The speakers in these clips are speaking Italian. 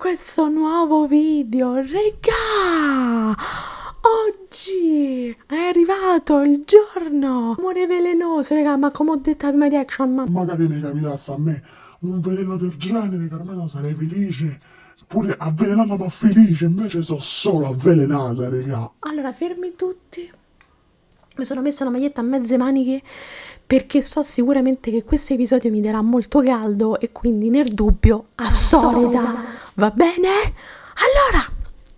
questo nuovo video, regà! Oggi è arrivato il giorno! Amore velenoso, regà, ma come ho detto prima reaction, ma... Magari ne capitasse a me un veleno del genere, che almeno sarei felice. Pure avvelenata ma felice, invece sono solo avvelenata, regà. Allora, fermi tutti. Mi sono messa una maglietta a mezze maniche perché so sicuramente che questo episodio mi darà molto caldo e quindi nel dubbio a solida. Va bene? Allora,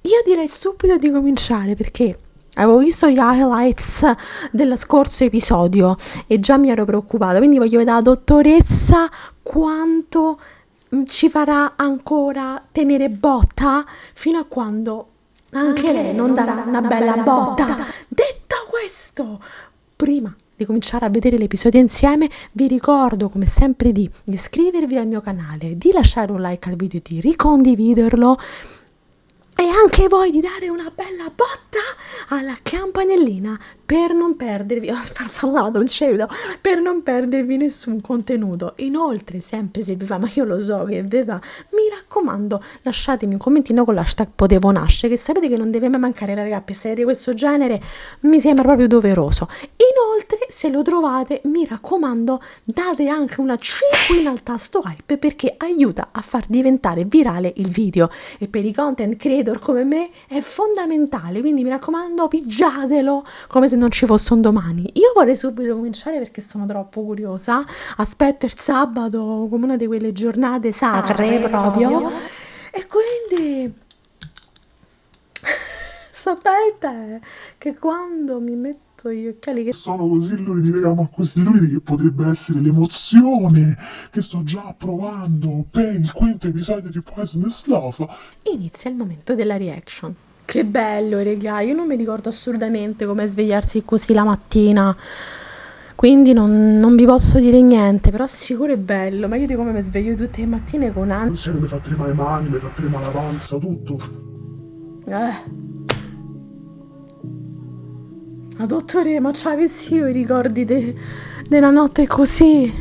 io direi subito di cominciare perché avevo visto gli highlights dello scorso episodio e già mi ero preoccupata, quindi voglio vedere la dottoressa quanto ci farà ancora tenere botta fino a quando anche lei non darà una bella botta. Detto questo, prima di cominciare a vedere l'episodio insieme, vi ricordo come sempre di iscrivervi al mio canale, di lasciare un like al video, di ricondividerlo e anche voi di dare una bella botta alla campanellina per non perdervi, ho sfarfallato un cedo, per non perdervi nessun contenuto. Inoltre, sempre se vi va, ma io lo so che vi va, mi raccomando, lasciatemi un commentino con l'hashtag potevo nascere, che sapete che non deve mai mancare, raga, per serie di questo genere mi sembra proprio doveroso. Inoltre, se lo trovate, mi raccomando, date anche una cinquina al tasto hype perché aiuta a far diventare virale il video e per i content creator come me è fondamentale, quindi mi raccomando, pigiatelo come se non ci fosse un domani. Io vorrei subito cominciare perché sono troppo curiosa, aspetto il sabato come una di quelle giornate sacre proprio e quindi sapete che quando mi metto gli occhiali che Sono così luridi, regà, ma così luridi che potrebbe essere l'emozione che sto già provando per il quinto episodio di Poisonous Love. inizia il momento della reaction. Che bello, regà, io non mi ricordo assolutamente come svegliarsi così la mattina, quindi non vi posso dire niente, però sicuro è bello, ma io di come mi sveglio tutte le mattine con ansia. Cioè, mi fa tremare le mani, mi fa tremare la panza, tutto. Ma dottore, ma c'avessi io i ricordi della notte così,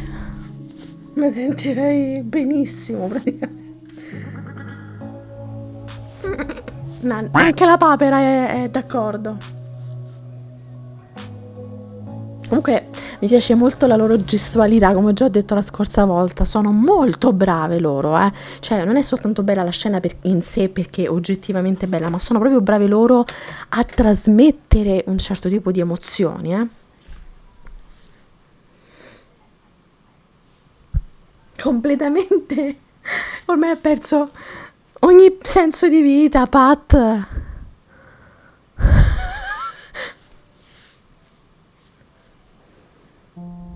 mi sentirei benissimo praticamente. Anche la papera è d'accordo. Comunque mi piace molto la loro gestualità, come ho già detto la scorsa volta, sono molto brave loro, Cioè non è soltanto bella la scena in sé perché è oggettivamente bella, ma sono proprio brave loro a trasmettere un certo tipo di emozioni, Completamente. Ormai ha perso ogni senso di vita, Pat.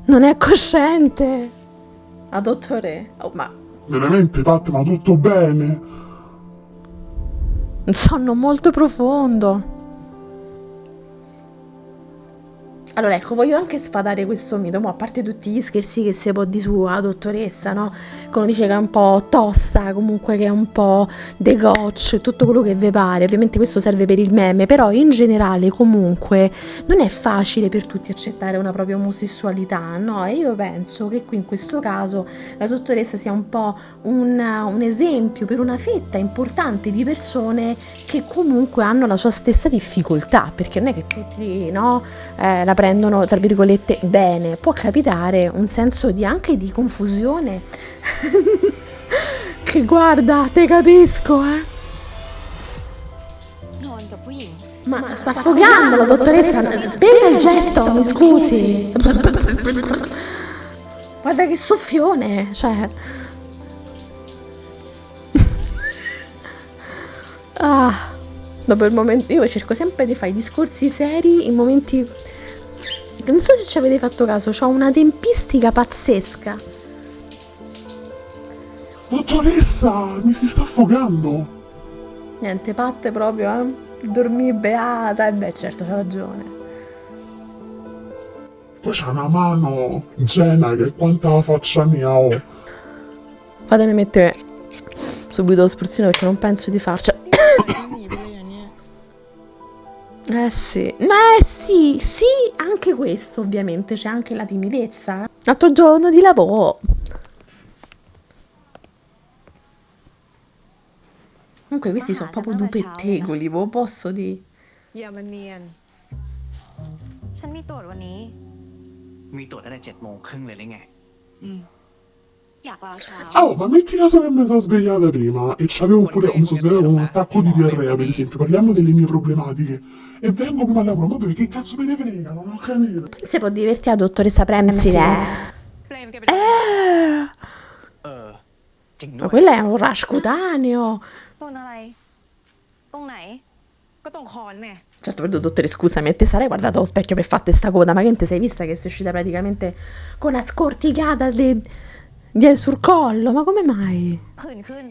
Non è cosciente. Ah, dottore. Oh, ma Veramente, Pat, ma tutto bene? un sonno molto profondo. Allora, ecco, voglio anche sfatare questo mito, a parte tutti gli scherzi che si può di sua dottoressa, no? Quando dice che è un po' tosta, comunque che è un po' degocce, tutto quello che vi pare, ovviamente questo serve per il meme, però in generale comunque non è facile per tutti accettare una propria omosessualità, no? E io penso che qui in questo caso la dottoressa sia un po' un esempio per una fetta importante di persone che comunque hanno la sua stessa difficoltà, perché non è che tutti, no, la prendono tra virgolette bene, può capitare un senso anche di confusione che guarda, te capisco, No, anche qui. ma sta affogando la dottoressa, spenga il getto, mi scusi. Guarda che soffione, cioè dopo il momento, io cerco sempre di fare i discorsi seri in momenti, non so se ci avete fatto caso, c'ho una tempistica pazzesca. Dottoressa, mi si sta affogando. Niente, Patte proprio, dormì beata, e beh certo c'ha ragione. Poi c'ha una mano Gena che quanta la faccia mia ho. Fatemi mettere subito lo spruzzino perché non penso di farci. Sì, sì, anche questo ovviamente, c'è anche la timidezza. L'altro giorno di lavoro. Comunque questi sono proprio due pettegoli, ve lo posso dire. อย่ามาเนียน ฉันมีตรวจวันนี้ มีตรวจตั้งแต่7:30เลยหรือไง อยากลาเช้า Oh, ma metti caso che mi sono svegliata prima e c'avevo pure, mi sono svegliata con un attacco di diarrea, per esempio, parliamo delle mie problematiche, e vengo prima al lavoro, ma dove, che cazzo me ne frega, non ho capito. Si può divertire la dottoressa Premsile. เปลมแกเป็น จริงด้ Ma วย quello è un rash cutaneo. โดนอะไร ตรงไหน ก็ตรงคอนเนี่ย Certo, però dottore, scusami, te sarei guardato allo specchio per fatte sta coda, ma che te sei vista che sei uscita praticamente con una scorticata sul collo? Ma come mai? ผื่นขึ้น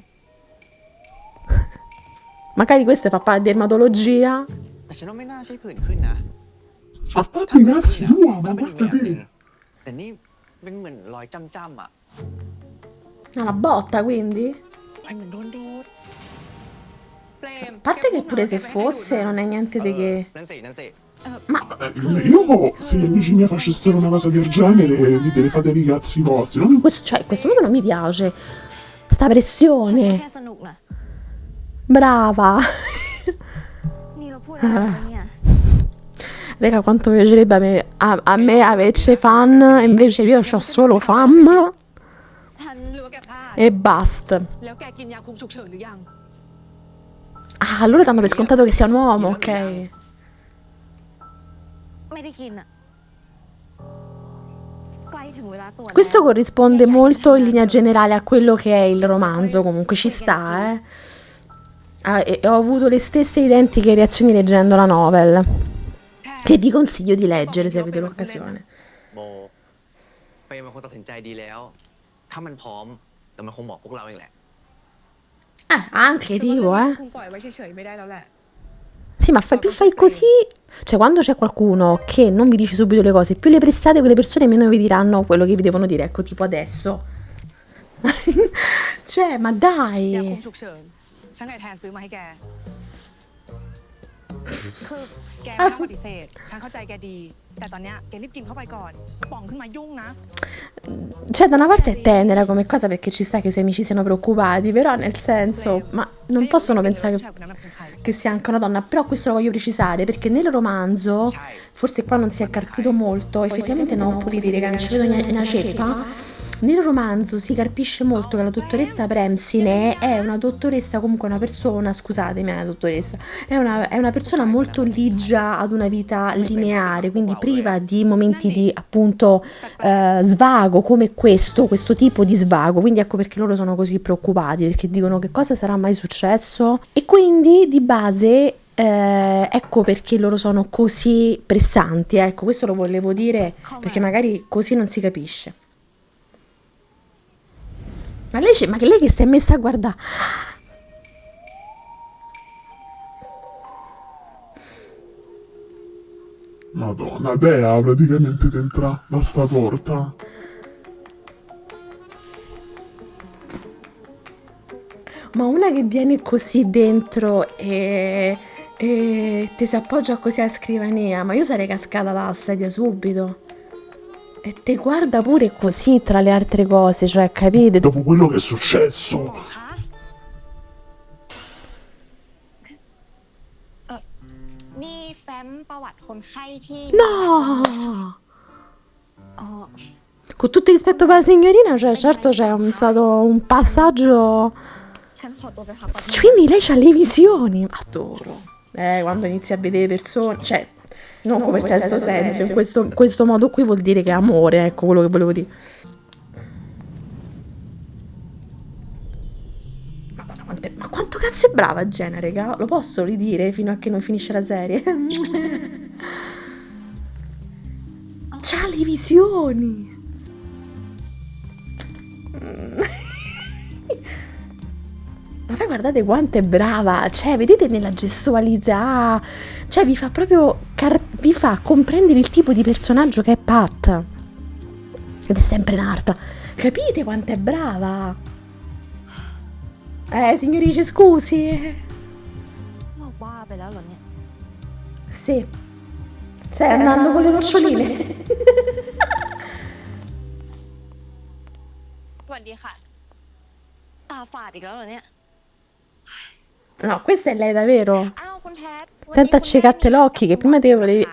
Magari questo fa parte di dermatologia. แต่ฉันว่าไม่น่าใช่ผื่นขึ้นนะ A parte i cazzi tua, มั ma นเป็นอีก guarda แบบหนึง te. แต่นี่เป็นเหมือนรอยจ้ำๆอ่ะ Una botta, quindi? รอยเหมือนโดนดูด เปลม A parte che pure se fosse non è niente di che. นั่นสิ Io, se gli amici miei facessero una cosa del genere, vi deve fate i cazzi vostri, non Questo proprio non mi piace. Sta ฉันก็ pressione. แค่สนุกนะ Brava. นี่เราพูดอะไรกันเนี่ย Raga, quanto mi piacerebbe a me averci fan, invece io ho solo fam ฉัน หรือว่าแกพลาด e basta. แล้วแกกินยาคุมฉุกเฉินหรือยัง Ah, allora danno per scontato che sia un uomo, ok. ไม่ได้กินอะใกล้ถึงเวลาตรวจ Questo แล้ว corrisponde molto in linea generale a quello che è il romanzo, comunque ci sta, eh. Ah, e ho avuto le stesse identiche reazioni leggendo la novel, che vi consiglio di leggere se avete l'occasione. โบเปย์มันคงตัดสินใจดีแล้ว ถ้ามันพร้อมแต่มันคงบอกพวกเราเองแหละ Anche ฉันว่า tipo, เรื่อง eh. นี้คงปล่อยไว้เฉยๆไม่ได้แล้วแหละ Sì, ma più fai così, cioè quando c'è qualcuno che non vi dice subito le cose, più le pressate quelle persone, meno vi diranno quello che vi devono dire, ecco, tipo adesso. Cioè, ma ยาคุม dai. ฉุกเฉิน ฉันไงแทนซื้อมาให้แก คือ แกไม่ต้องปฏิเสธ ฉันเข้าใจแกดี แต่ตอนเนี้ยแกรีบกินเข้าไปก่อนป่องขึ้นมายุ่งนะ Cioè, da una parte è tenera come cosa perché ci sta che i suoi amici siano preoccupati, però nel senso, ma non possono pensare ผู้ชายคนนั้นเป็นใคร che sia anche una donna, però questo lo voglio precisare perché nel romanzo, forse qua non si è carpito molto, effettivamente no, pure dire che non ci vedo una ceppa. Nel romanzo si capisce molto che la dottoressa Premsine è una dottoressa, comunque una persona, scusatemi, è una dottoressa, è una persona molto ligia ad una vita lineare, quindi priva di momenti di appunto svago come questo tipo di svago, quindi ecco perché loro sono così preoccupati, perché dicono che cosa sarà mai successo e quindi di base ecco perché loro sono così pressanti, ecco questo lo volevo dire perché magari così non si capisce. Ma lei che si è messa a guardare? Madonna, Dea praticamente che entra da sta porta. Ma una che viene così dentro e ti si appoggia così alla scrivania, ma io sarei cascata dalla sedia subito. E te guarda pure così tra le altre cose, cioè capite? Dopo quello che è successo. นี่แฟ้มประวัติคนไข้ที่ No! อ๋อ Con tutto il rispetto per la signorina, cioè certo c'è stato un passaggio... ฉันขอตัวไปพักก่อน Quindi lei ha le visioni. Adoro. Quando inizi a vedere persone, cioè, non come il sesto senso, in questo modo qui vuol dire che è amore, ecco quello che volevo dire. Madonna, ma quanto cazzo è brava Jenna, raga? Lo posso ridire fino a che non finisce la serie? C'ha le visioni. Ma poi guardate quanto è brava, cioè vedete nella gestualità, cioè vi fa proprio, vi fa comprendere il tipo di personaggio che è Pat. Ed è sempre un'altra. Capite quanto è brava? Signorice, scusi. เราบ้าไปแล้วเหรอเนี่ย Sì. Stai andando con le noccioline. สวัสดีค่ะ ตาฝาดอีกแล้วเหรอเนี่ย No, questa è lei davvero. อ้าวคุณแพทวันนี้ Tenta คุณแม่ accecatte l'occhi che prima te volevi...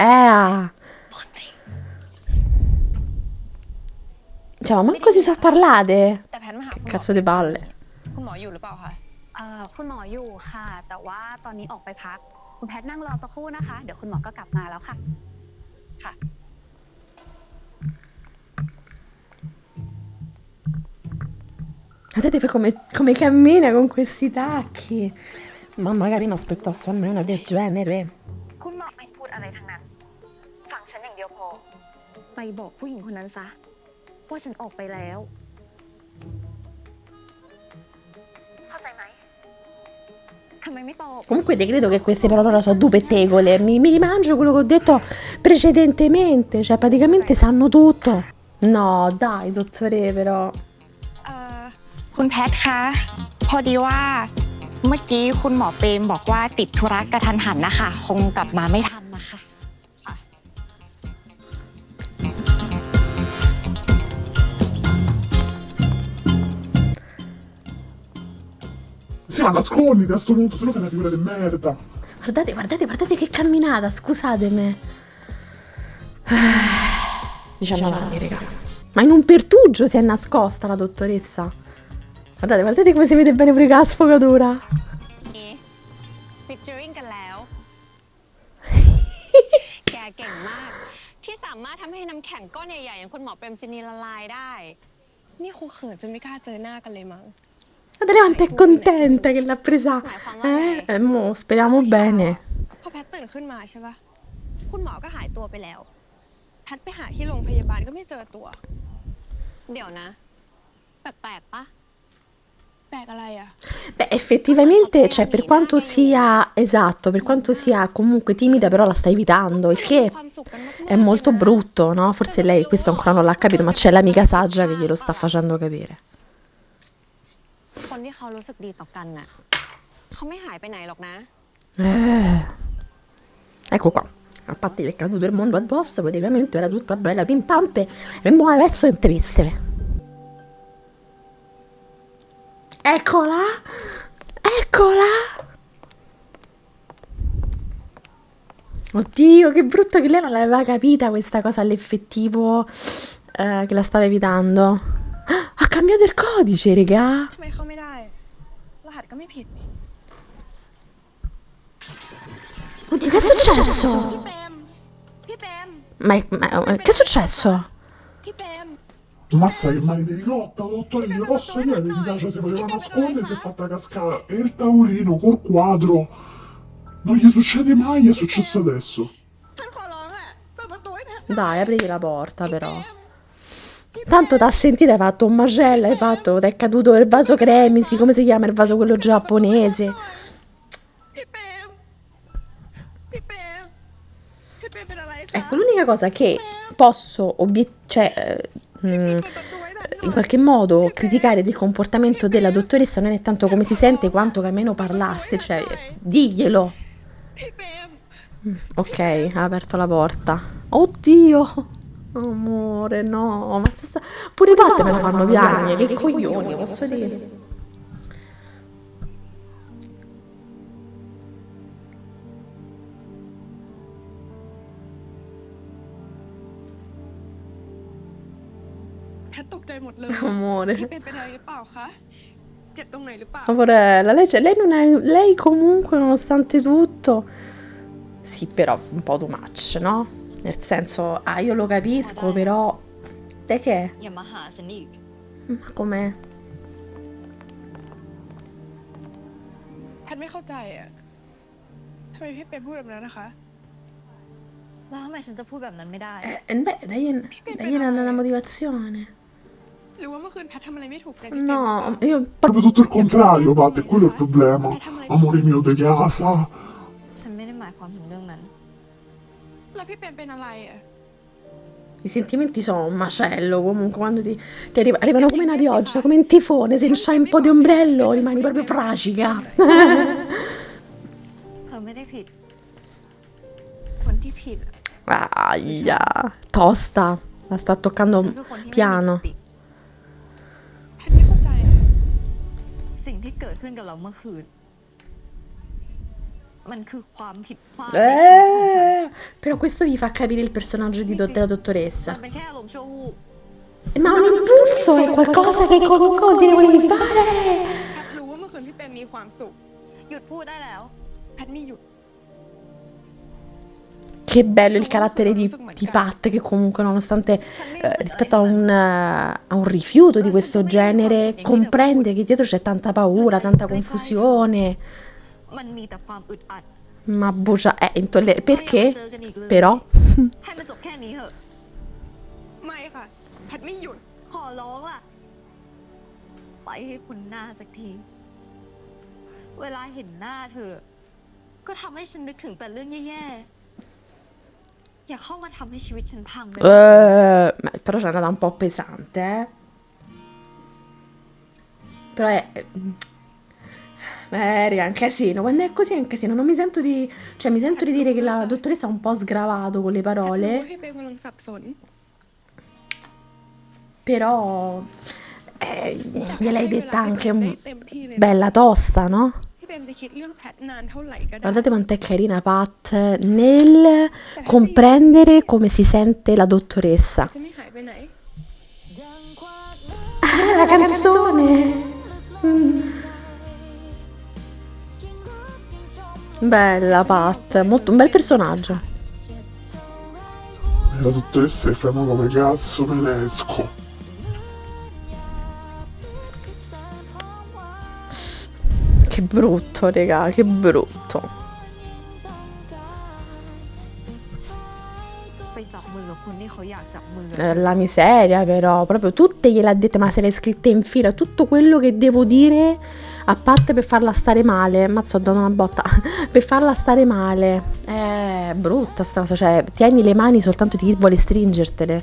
Cioè, ma manco si so parlare. แต่แพทมาหา Che คุณหมอ cazzo di balle. คุณหมออยู่หรือเปล่าคะ คุณหมออยู่ค่ะ แต่ว่าตอนนี้ออกไปพัก คุณแพทนั่งรอสักครู่นะคะ เดี๋ยวคุณหมอก็กลับมาแล้วค่ะ ค่ะ Guardate come cammina con questi tacchi. Ma magari mi aspettassi a me una del genere. คุณหมอไม่พูดอะไรทั้งนั้น ฟังฉันอย่างเดียวพอ ไปบอกผู้หญิงคนนั้นซะ ว่าฉันออกไปแล้ว เข้าใจไหมทำไมไม่ตอบ Comunque te credo che queste parole sono due pettegole. Mi rimangio quello che ho detto precedentemente. Cioè, praticamente sanno tutto. No, dai, dottore, però. คุณแพทคะ พอดีว่า เมื่อกี้คุณหมอเปรมบอกว่าติดธุระกระทันหันนะคะ คงกลับมาไม่ทันนะคะ Sì, ma nasconditi a sto punto, se no fai una figura di merda. Guardate, guardate, guardate che camminata, scusatemi. 19 anni, raga. Ma in un pertugio si è nascosta la dottoressa. Guardate, guardate come si vede bene pure la sfogatura. ฟิชเจอริงกันแล้ว แกเก่งมาก ที่สามารถทำให้น้ำแข็งก้อนใหญ่ๆอย่างคุณหมอเปรมชินีละลายได้ นี่คงเขินจนไม่กล้าเจอหน้ากันเลยมั้ง Guardate quanto è contenta che l'ha presa. Mo, speriamo bene. พอแพทตื่นขึ้นมาใช่ปะคุณหมอก็หายตัวไปแล้ว แพทไปหาที่โรงพยาบาลก็ไม่เจอตัว เดี๋ยวนะ แปลกๆปะ แปลกอะไรอ่ะ Beh, effettivamente, cioè, per quanto sia esatto, per quanto sia comunque timida, però la sta evitando, il che ความสุขกันมากๆ è molto brutto, no? Forse lei questo ancora non l'ha capito, ma c'è l'amica saggia che glielo sta facendo capire. คนที่เขารู้สึกดีต่อกันน่ะ เขาไม่หายไปไหนหรอกนะ Ecco qua. A parte che è caduto il mondo addosso, praticamente era tutta bella, pimpante, e mo adesso è triste. Eccola! Eccola! Oddio, che brutto che lei non l'aveva capita questa cosa all'effettivo che la stava evitando. Ah, ha cambiato il codice, regà. ทำไมเขาไม่ได้ รหัสก็ไม่ผิดนี่ Oddio, che è successo? พี่เปมพี่เปม Che è successo? พี่เปม Mazza che mani di ricotta, dottore, glielo posso dire, mi piace, se poteva nascondere, si è fatta cascare e il tavolino col quadro. Non gli succede mai, è successo adesso. ฉันขอร้องแหละเปิดประตูให้แพท Dai, apriti la porta però. Tanto t'ha sentito, hai fatto un macello, hai fatto, t'è caduto il vaso cremisi, come si chiama il vaso quello giapponese? พี่เปมพี่เปมพี่เปมเป็นอะไรคะ Ecco, l'unica cosa che posso in qualche modo criticare del comportamento della dottoressa non è tanto come si sente quanto che almeno parlasse, cioè diglielo. พี่เปม Ok, ha aperto la porta. Oddio! Amore, no, ma pure i patte me la fanno piangere, che coglioni, posso dire.แพทตกใจหมดเลย Amore. พี่เป็นอะไรหรือเปล่าคะ เจ็บตรงไหนหรือเปล่า Favorella, lei non è. Lei comunque, nonostante tutto. Sì, però un po' too much, no? Nel senso, io lo capisco, però. Te che? อย่ามาหาฉันอีก Ma com'è? แพทไม่เข้าใจอ่ะทำไมพี่เป็นพูดแบบนั้นนะคะ แล้วทำไมฉันจะพูดแบบนั้นไม่ได้ Beh, dagli una motivazione. หรือว่าเมื่อคืนแพททำอะไรไม่ถูกใจ No, io. Proprio tutto il contrario, Pat, è quello il problema. Amore mio di casa. ฉันไม่ได้หมายความถึงเรื่องนั้น แล้วพี่เป็นอะไรอ่ะ I sentimenti sono un macello comunque quando ti arrivano come una pioggia, come un tifone, se non c'hai un po' di ombrello rimani proprio fracica. เธอไม่ได้ผิด คนที่ผิดอะ Aia, tosta, la sta toccando ฉันคือคนที่ไม่มี piano. สติ แพทไม่เข้าใจอะ สิ่งที่เกิดขึ้นกับเราเมื่อคืน มันคือความผิดพลาดในชีวิตของฉัน Però questo vi fa capire il personaggio della มัน dottoressa. เป็นแค่อารมณ์ชั่ววูบ Ma un impulso è qualcosa che comunque continua volevi fare. แพทรู้ว่าเมื่อคืนพี่เปรมมีความสุข หยุดพูดได้แล้ว แพทไม่หยุด Che bello il carattere di Pat, che comunque nonostante rispetto a un rifiuto di questo genere comprende che dietro c'è tanta paura, tanta confusione. มันมีแต่ความอึดอัด Ma Bucia è intollerabile. Perché? เจอกันอีกเลย Però ให้มันจบแค่นี้เถอะ ไม่ค่ะ แพทไม่หยุด ขอร้องล่ะ ไปให้คุณหน้าสักที เวลาเห็นหน้าเธอ ก็ทำให้ฉันนึกถึงแต่เรื่องแย่ๆ อย่าเข้ามาทำให้ชีวิตฉันพังเลย però c'è andata un po' pesante, eh. Però raga, è un casino. Quando è così è un casino. Non mi sento di... Cioè, mi sento di dire che la dottoressa ha un po' sgravato con le แพทรู้ว่า parole. พี่เปรมกำลังสับสน Però gliel'hai detta anche เต็มที่เลยนะ bella tosta, no? พี่เปรมจะคิดเรื่องแพทนานเท่าไหร่ก็ได้ Guardate quanto è carina Pat nel comprendere come si sente la dottoressa. จะไม่หายไปไหน Ah, la canzone! Bella Pat, molto un bel personaggio. La dottoressa è ferma come cazzo me ne esco. Che brutto, raga, che brutto. ไปจับมือกับคนที่เขาอยากจับมือ La miseria però, proprio tutte gliel'ha dette, ma se le scritte in fila, tutto quello che devo dire a parte per farla stare male. Mazzo, ho dato una botta. Per farla stare male. È brutta sta cosa, cioè tieni le mani soltanto di chi vuole stringertele.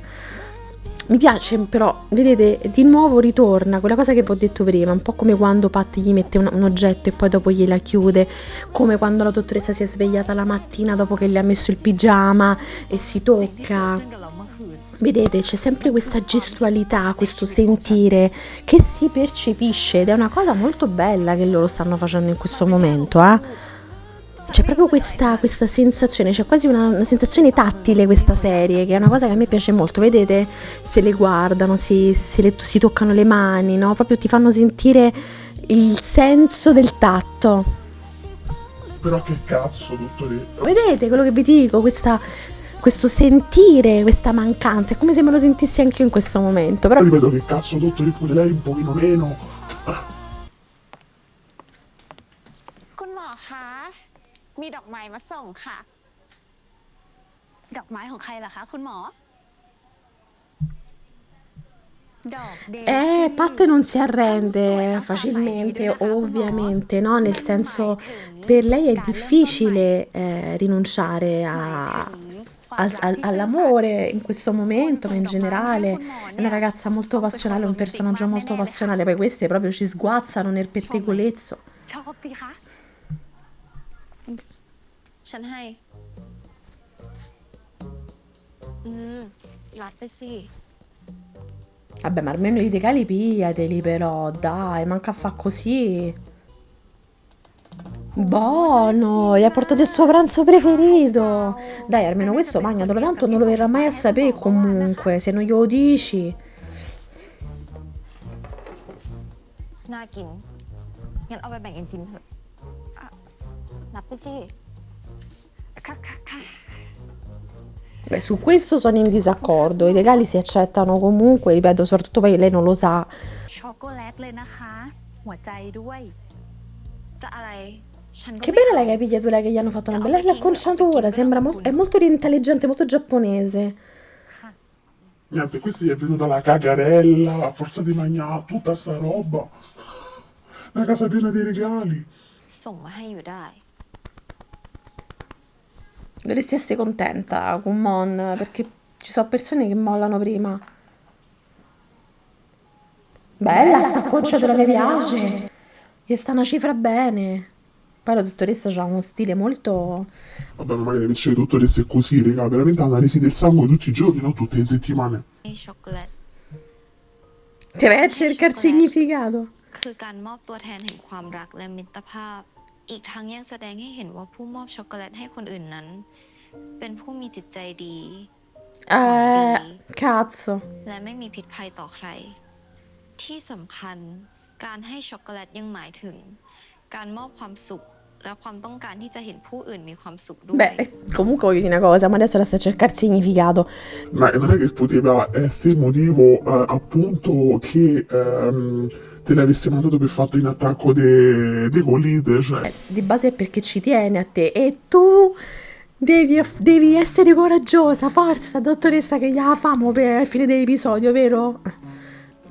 Mi piace però, vedete, di nuovo ritorna quella cosa che vi ho detto prima, un po' come quando Pat gli mette un oggetto e poi dopo gliela chiude, come quando la dottoressa si è svegliata la mattina dopo che le ha messo il pigiama e si tocca. ขึ้นกับเราเมื่อคืน Vedete, c'è sempre questa gestualità, questo sentire che si percepisce ed è una cosa molto bella che loro stanno facendo in questo momento, eh. C'è proprio questa sensazione, c'è quasi una sensazione tattile questa serie, che è una cosa che a me piace molto, vedete? Se le guardano, si toccano le mani, no? Proprio ti fanno sentire il senso del tatto. Però che cazzo, dottoressa? Vedete quello che vi dico? Questo sentire, questa mancanza, è come se me lo sentissi anche io in questo momento. Però Ripeto, che cazzo, dottoressa, pure lei un pochino meno. คุณหมอคะ มีดอกไม้มาส่งค่ะ ดอกไม้ของใครล่ะคะคุณหมอ ดอกเด Pat non si arrende facilmente, ovviamente, no? Nel senso, per lei è difficile rinunciare all'amore in questo momento, ma in generale è una ragazza molto passionale, un personaggio molto passionale, poi queste proprio ci sguazzano nel pettegolezzo. ชอบสิคะ ฉันให้ รับไปสิ Vabbè, ma almeno i regali pigliateli però, dai, manca a fa così. Buono, gli ha portato il suo pranzo preferito. Dai, almeno questo mangiatelo, tanto non lo verrà mai a sapere comunque, se non glielo dici. น่ากิน งั้นเอาไปแบ่งกันกินเถอะรับไปสิ ค่ะค่ะค่ะ Beh, su questo sono in disaccordo, i regali si accettano comunque, ripeto, soprattutto poi lei non lo sa. ช็อกโกแลตเลยนะคะ หัวใจด้วย จะอะไร ฉันก็ Che bella la capigliatura che gli hanno fatto, una bella acconciatura, sembra è molto intelligente, molto giapponese. Niente, questa gli è venuta la cagarella, a forza di mangiare tutta sta roba. Una casa piena di regali. ส่งมาให้อยู่ได้ Dovresti essere contenta, Kumon, perché ci sono persone che mollano prima. Bella, sta acconciatura mi piace. Gli sta una cifra bene. Poi la dottoressa ha uno stile molto... Vabbè, ma magari invece le dottoresse così, raga, veramente analisi del sangue tutti i giorni, non tutte le settimane. ให้ช็อกโกแลต Ti vai a cercare il significato. คือการมอบตัวแทนแห่งความรักและมิตรภาพ อีกทั้งยังแสดงให้เห็นว่าผู้มอบช็อกโกแลตให้คนอื่นนั้น เป็นผู้มีจิตใจดี Cazzo. และไม่มีพิษภัยต่อใคร ที่สำคัญการให้ช็อกโกแลตยังหมายถึง การมอบความสุขและความต้องการที่จะเห็นผู้อื่นมีความสุขด้วย Beh, comunque voglio dire una cosa, ma adesso la sta a cercare significato. Ma non è che poteva essere il motivo appunto che te l'avessi mandato per fatto in attacco de colite, cioè. Di base è perché ci tiene a te e tu devi essere coraggiosa, forza, dottoressa, che gliela famo per la fine dell'episodio, vero?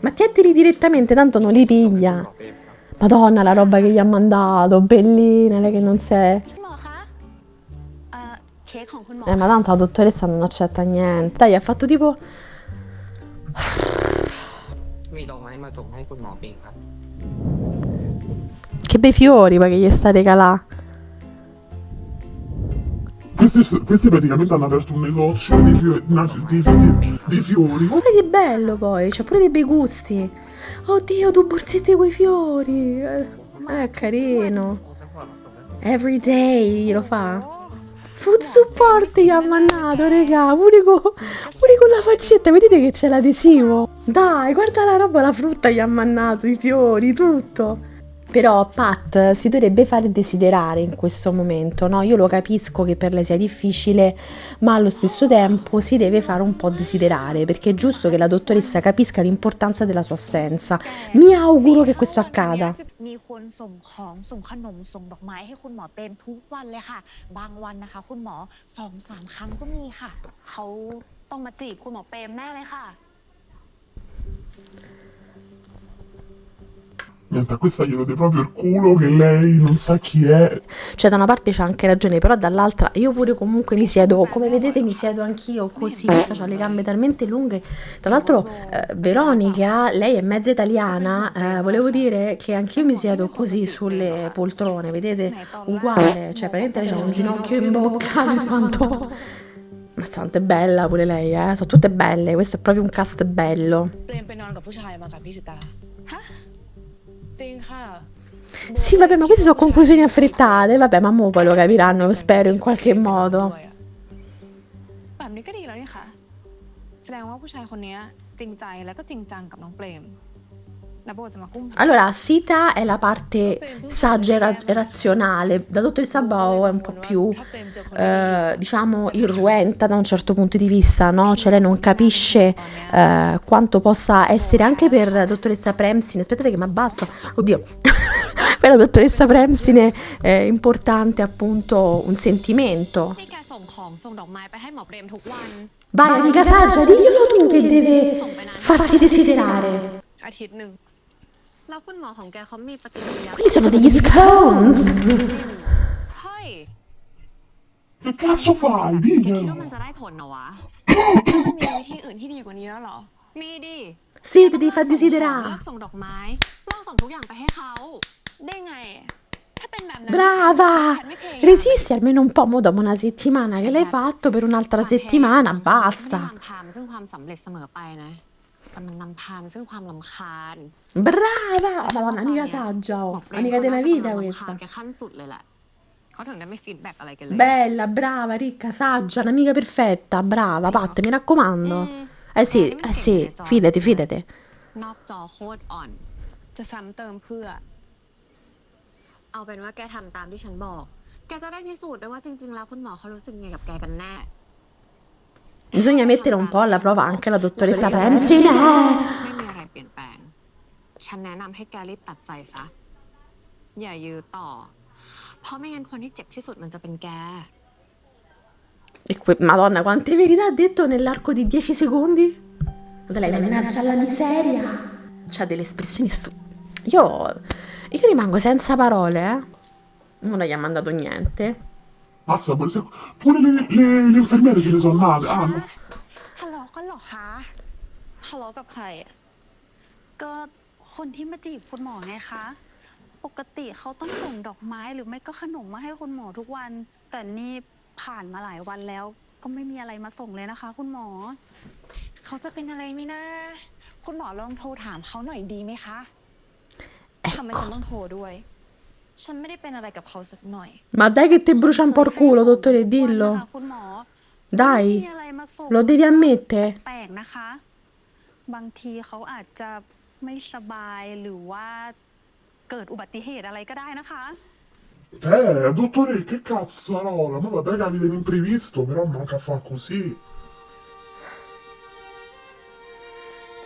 Ma tientili direttamente, tanto non li piglia. Madonna, la roba che gli ha mandato, bellina, lei che non sei. คุณหมอคะเค้กของคุณหมอ Ma tanto la dottoressa non accetta niente. Dai, ha fatto tipo... มีดอกไม้มาส่งให้คุณหมอปิงครับ Che bei fiori, poi che gli sta regalando. Questi praticamente hanno aperto un negozio di fiori. Guarda che bello poi, c'ha pure dei bei gusti. Oddio, due borsette coi fiori. Carino. Every day lo fa. Food support gli ha mandato, regà, pure con la faccetta, vedete che c'è l'adesivo? Dai, guarda la roba, la frutta gli ha mandato, i fiori, tutto. Però Pat si dovrebbe fare desiderare in questo momento, no? Io lo capisco che per lei sia difficile, ma allo stesso tempo si deve fare un po' desiderare, perché è giusto che la dottoressa capisca l'importanza della sua assenza. Mi auguro che questo accada. มีคนส่งของส่งขนมส่งดอกไม้ให้คุณหมอเปรมทุกวันเลยค่ะ บางวันนะคะ คุณหมอ 2-3 ครั้งก็มีค่ะ เขาต้องมาจีบคุณหมอเปรมแน่เลยค่ะ Niente, a questa glielo dei proprio il culo che lei non sa chi è. Cioè da una parte c'ha anche ragione, però dall'altra io pure comunque mi siedo, come vedete mi siedo anch'io così, questa ha le gambe talmente lunghe. Tra l'altro Veronica, lei è mezza italiana, volevo dire che anch'io mi siedo così sulle poltrone, vedete? Uguale, cioè praticamente lei c'ha un ginocchio in bocca di quanto... Ma santa è bella pure lei, sono tutte belle, questo è proprio un cast bello. เปรมไปนอนกับผู้ชายมากับพี่สิตา จริงค่ะ Sì, vabbè, ma queste sono conclusioni affrettate, vabbè, ma mo poi lo capiranno, spero, in qualche modo. แบบนี้ก็ดีแล้วนี่ค่ะ แสดงว่าผู้ชายคนนี้จริงใจและก็จริงจังกับน้องเปรม แล้วโบจะมากุ้ม Allora, Sita è la parte saggia e razionale, la dottoressa Bao è un po' più, diciamo, irruenta da un certo punto di vista, no? Cioè lei non capisce quanto possa essere anche per la dottoressa Premsine, aspettate che mi abbasso, oddio, per la dottoressa Premsine è importante appunto un sentimento. ที่แกส่งของส่งดอกไม้ไปให้หมอเปรมทุกวัน Vai, amica saggia, diglielo tu che deve farsi desiderare. อาทิตย์หนึ่ง แล้วคุณหมอของแกเขามีปฏิกิริยา Quelli sono degli scones. เฮ้ย Che cazzo fai? คิด Diglielo. ว่ามันจะได้ผลเหรอวะ มันมีวิธีอื่นที่ดีกว่านี้แล้วเหรอ มีดิ Sì, devi far เลิ desiderare. กส่งดอกไม้เลิกส่งทุกอย่างไปให้เขา ได้ไง ถ้าเป็นแบบนั้น Brava! แพทย์ไม่พยายาม Resisti almeno un po', mo dopo una settimana che l'hai fatto, per un'altra settimana ไม่ basta. นำพามาซึ่งความสำเร็จเสมอไปนะแต่มันนำพามาซึ่งความรำคาญ Brava! Madonna, amica saggia, หมอ oh. เปรม amica della เขา vita น่าจะกำลังรำ questa. คาญแกขั้นสุดเลยแหละเขาถึงได้ไม่ฟีดแบ็กอะไรกันเลย Bella, brava, ricca, saggia, un'amica perfetta, brava, Pat, mi raccomando. Sì, fidati, fidati. นอกจอโคตรอ่อน จะซ้ำเติมเพื่อ เอาเป็นว่าแกทำตามที่ฉันบอก แกจะได้พิสูจน์ได้ว่าจริงๆแล้วคุณหมอเขารู้สึกยังไงกับแกกันแน่ Bisogna mettere un po' alla prova anche la dottoressa Premsine. ไม่มีอะไรเปลี่ยนแปลง ฉันแนะนำให้แกรีบตัดใจซะ อย่ายื้อต่อ เพราะไม่งั้นคนที่เจ็บที่สุดมันจะเป็นแก Madonna, quante verità ha detto nell'arco di 10 secondi? Guarda lei, la minaccia alla miseria. C'ha delle espressioni Io rimango senza parole, Non gli ha mandato niente. Mazza, pure le infermiere ce ne sono nate. Ah, no. ทะเลาะกันเหรอคะ ทะเลาะกับใครอะ ก็คนที่มาจีบคุณหมอไงคะ ปกติเขาต้องส่งดอกไม้หรือไม่ก็ขนมมาให้คุณหมอทุกวัน แต่นี่ผ่านมาหลายวันแล้ว ก็ไม่มีอะไรมาส่งเลยนะคะ คุณหมอ เขาจะเป็นอะไรไหมนะ คุณหมอลองโทรถามเขาหน่อยดีไหมคะ ทำไมฉันต้องโทรด้วย ฉันไม่ได้เป็นอะไรกับเขาสักหน่อย Ma dai che te brucia un po' il culo, dottore, วันนะ dillo. คะคุณหมอ Dai, ไม่มีอะไรมาส่ง lo devi ammettere. แปลกนะคะ บางทีเขาอาจจะไม่สบายหรือว่าเกิดอุบัติเหตุอะไรก็ได้นะคะ Dottore, che cazzarola, ma vabbè capita un imprevisto, però manca a far così.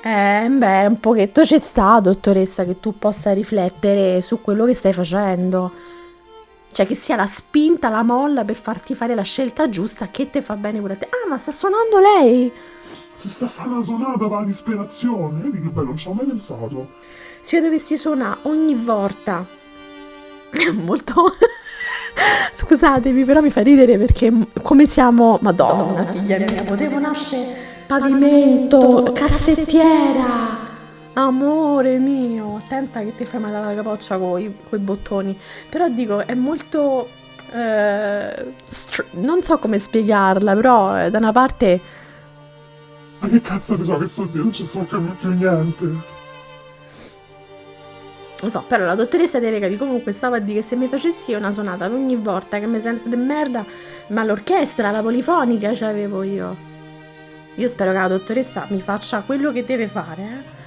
Beh, un pochetto ci sta, dottoressa, che tu possa riflettere su quello che stai facendo. Cioè, che sia la spinta, la molla per farti fare la scelta giusta che te fa bene pure a te. Ah, ma sta suonando lei! Si sta a fare una sonata per la disperazione, vedi che bello, non ci ho mai pensato. Si vede che si suona ogni volta. Molto... Scusatemi, però mi fa ridere perché come siamo... Madonna, figlia mia, potevo nascere pavimento, cassettiera. Amore mio, attenta che ti fai male alla capoccia coi bottoni. Però dico, è molto... non so come spiegarla, però da una parte... Ma che cazzo ne so che sto dire, non ci sto capendo più niente. Lo so, però la dottoressa deve capire. Comunque stava a dire che se mi facessi io una sonata ogni volta che mi sento di merda, ma l'orchestra, la polifonica c'avevo io. Io spero che la dottoressa mi faccia quello che deve fare,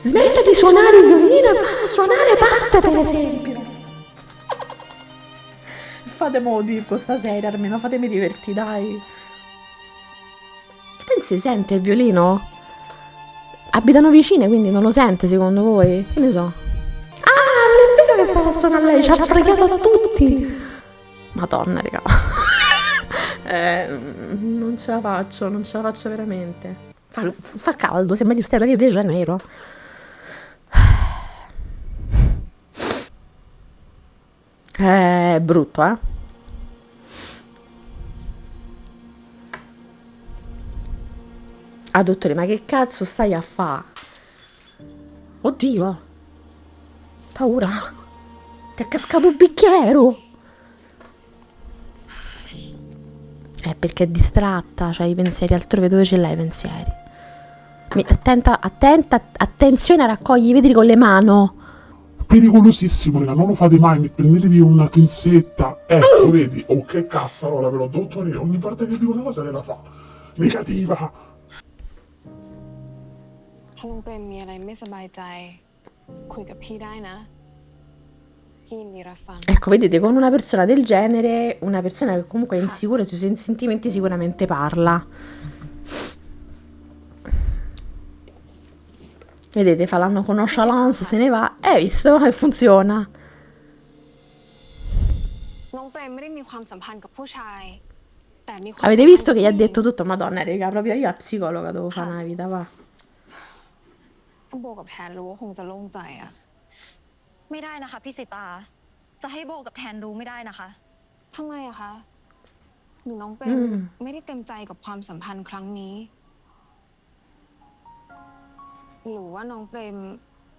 Smetta di suonare il violino e vada a suonare parte, per esempio. Fatemi dire stasera, almeno fatemi divertire, dai. Che pensi, sente il violino? Abitano vicine, quindi non lo sente secondo voi? Che ne so? Che stava a suonare lei, ci ha fregato a tutti. Madonna, raga. Non ce la faccio veramente. Fa caldo, sembra di stare a Rio de Janeiro. È brutto, Ah, dottore, ma che cazzo stai a fa? Oddio. Paura. Ti è cascato un bicchiere. Perché è distratta, c'ha i pensieri altrove. Dove ce l'hai i pensieri? Attenzione a raccogli i vetri con le mani. Pericolosissimo, raga, non lo fate mai, prendetevi una pinzetta. Ecco, vedi? Oh, che cazzarola, però, dottore, ogni volta che dico una cosa lei la fa. Negativa. ถ้าน้องเปรมมีอะไรไม่สบายใจคุยกับพี่ได้นะ Ecco, vedete, con una persona del genere, una persona che comunque è insicura sui suoi sentimenti sicuramente parla. Vedete, fa l'anno con nonchalance, se ne va. Visto? E funziona. น้องเปรมไม่ได้มีความสัมพันธ์กับผู้ชายแต่มีความ Avete visto che gli ha detto tutto? Madonna, raga, proprio io a psicologa devo fare una vita, va. ถ้าโบกับแทนรู้ว่าคงจะโล่งใจอะ ไม่ได้นะคะพี่สิตา จะให้โบกับแทนรู้ไม่ได้นะคะ ทำไมอะคะหนูน้องเปรมไม่ได้เต็มใจกับความสัมพันธ์ครั้งนี้หรือว่าน้องเปรม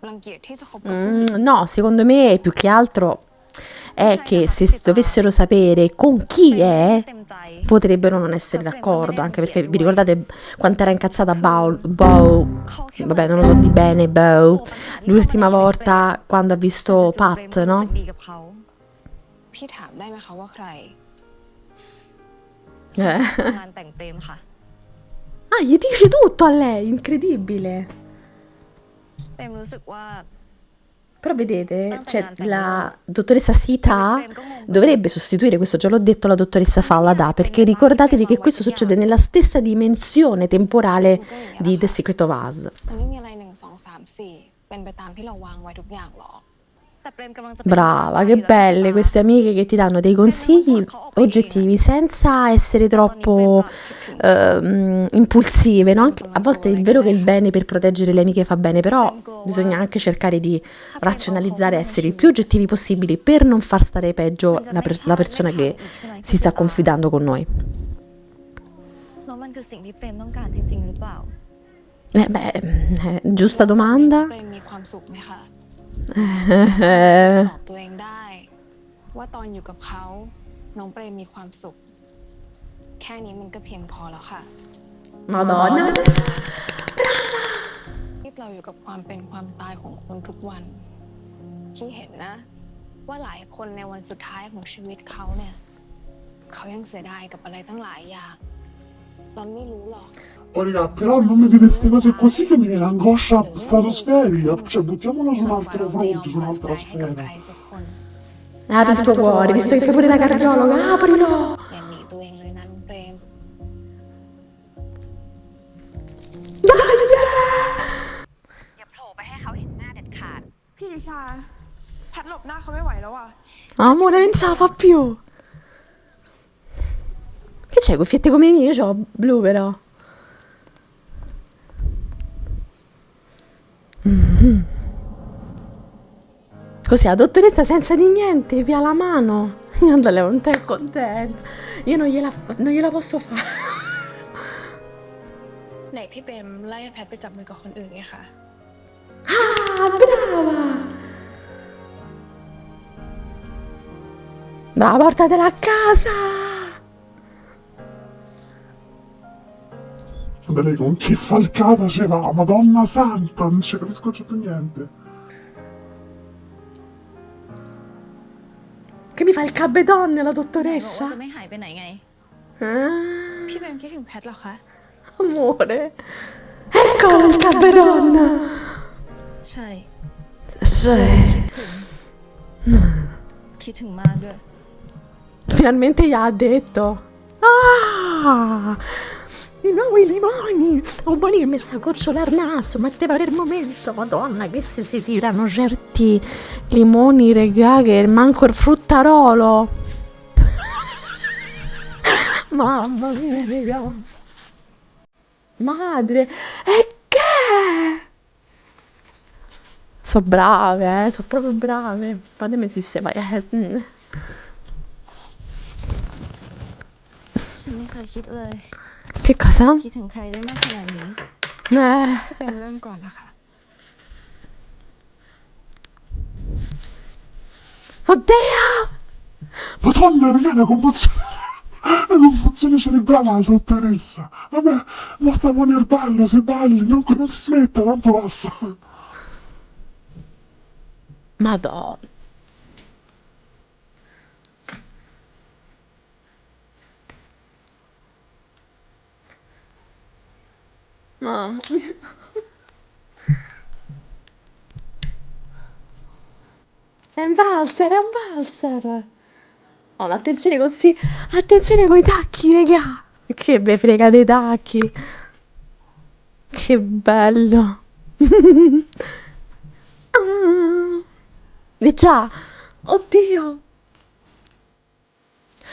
รังเกียจที่จะคบกับผู้หญิง No, secondo me più che altro è che se dovessero sapere con chi è, potrebbero non essere d'accordo, anche perché vi ricordate quanto era incazzata Bow, vabbè non lo so di bene, Bow, l'ultima volta quando ha visto Pat, no? พี่ถามได้ไหมคะว่าใคร งานแต่งเปรมค่ะ Ah, gli dici tutto a lei, incredibile. เปรมรู้สึกว่า Però vedete, cioè, la dottoressa Sita dovrebbe sostituire questo, già l'ho detto, la dottoressa Fallada, perché ricordatevi che questo succede nella stessa dimensione temporale di The Secret of Us. มันไม่มีอะไร1 2 3 4เป็นไปตามที่เราวางไว้ทุกอย่างหรอ Brava, che belle queste amiche che ti danno dei consigli oggettivi senza essere troppo impulsive, no? A volte è vero che il bene per proteggere le amiche fa bene, però bisogna anche cercare di razionalizzare, essere il più oggettivi possibili per non far stare peggio la persona che si sta confidando con noi. แล้วมันคือสิ่งที่เปรมต้องการจริงๆหรือเปล่า Giusta domanda. เปรมมีความสุขไหมคะ บอกตัวเองได้ว่าตอนอยู่กับเขาน้องเปรมมีความสุขแค่นี้มันก็เพียงพอแล้วค่ะ Madonna. ที่เราอยู่กับความเป็นความตายของคนทุกวันพี่เห็นนะ ว่าหลายคนในวันสุดท้ายของชีวิตเขาเนี่ย เขายังเสียดายกับอะไรตั้งหลายอย่าง เราไม่รู้หรอก Oh raga, però non mi dite queste cose così che mi viene angoscia stratosferica. Cioè, buttiamolo su un altro fronte, su un'altra กับใคร sfera. สักคน Apri il tuo cuore, visto che fai pure la cardiologa, aprilo! อย่าหนีตัวเองเลยนะน้องเปรม อย่าโผล่ไปให้เขาเห็นหน้าเด็ดขาด พี่นิชา แพทหลบหน้าเขาไม่ไหวแล้วอ่ะ Amore, non ce la fa più! Che c'hai, cuffiette come mie? Io c'ho blu però. Così la dottoressa senza di niente, via la mano. Io andale con te contenta. Io non gliela posso fare. ไหนพี่เปรมไล่ให้แพทไปจับมือกับคนอื่นไงคะ Ah, brava! Brava, portatela a casa! Vabbè, lei con che falcata ce va, Madonna Santa, non ci capisco già più niente. Che mi fa il cabedonne la บอกว่า dottoressa? จะไม่หายไปไหนไง Ah, พี่เปรมคิดถึงแพทเหรอคะ amore. Eccolo il cabedonna! ใช่ Sì. คิดถึงมากด้วย Finalmente gli ha detto. Ah! Di nuovo i limoni! Un buoni che mi sta a gocciolar naso, ma te pare il momento, madonna, questi si tirano certi limoni, regà, che manco il fruttarolo. Mamma mia, regà. Madre, e che? So brave, so proprio brave. Fatemi sistemare. ฉันไม่เคยคิดเลย Che cosa? คิดถึงใครได้มากขนาดนี้ เป็นเรื่องก่อนนะคะ Oddio! Madonna, raga, una commozione cerebrale alla dottoressa. Vabbè, ma stiamo nel ballo, se balli, non si smetta, tanto passa. Madonna. Mamma mia. È un valzer, è un valzer. Oh, ma attenzione così. Attenzione coi tacchi, raga. Che be frega dei tacchi. Che bello. E già. Oddio.